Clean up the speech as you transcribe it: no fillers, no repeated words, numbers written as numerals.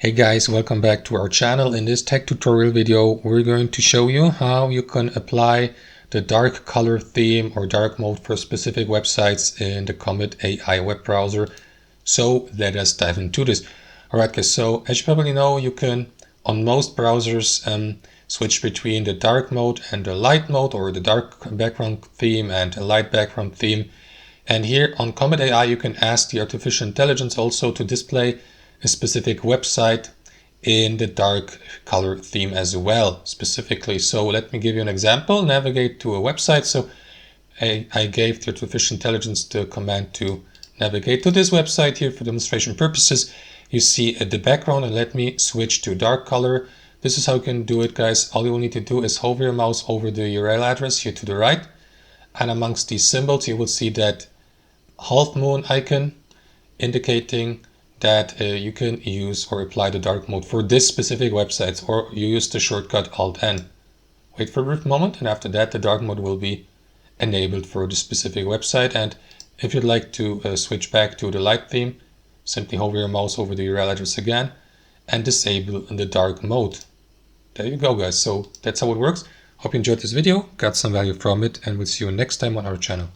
Hey guys, welcome back to our channel. In this tech tutorial video, we're going to show you how you can apply the dark color theme or dark mode for specific websites in the Comet AI web browser. So let us dive into this. Alright guys, so as you probably know, you can on most browsers switch between the dark mode and the light mode, or the dark background theme and a light background theme. And here on Comet AI, you can ask the artificial intelligence also to display a specific website in the dark color theme as well, specifically. So let me give you an example. Navigate to a website. So I gave the artificial intelligence the command to navigate to this website here for demonstration purposes. You see the background, and let me switch to dark color. This is how you can do it, guys. All you will need to do is hover your mouse over the URL address here to the right, and amongst these symbols you will see that half moon icon indicating that you can use or apply the dark mode for this specific website, or you use the shortcut Alt-N. Wait for a brief moment, and after that the dark mode will be enabled for the specific website. And if you'd like to switch back to the light theme, simply hover your mouse over the URL address again and disable the dark mode. There you go, guys. So that's how it works. Hope you enjoyed this video, got some value from it, and we'll see you next time on our channel.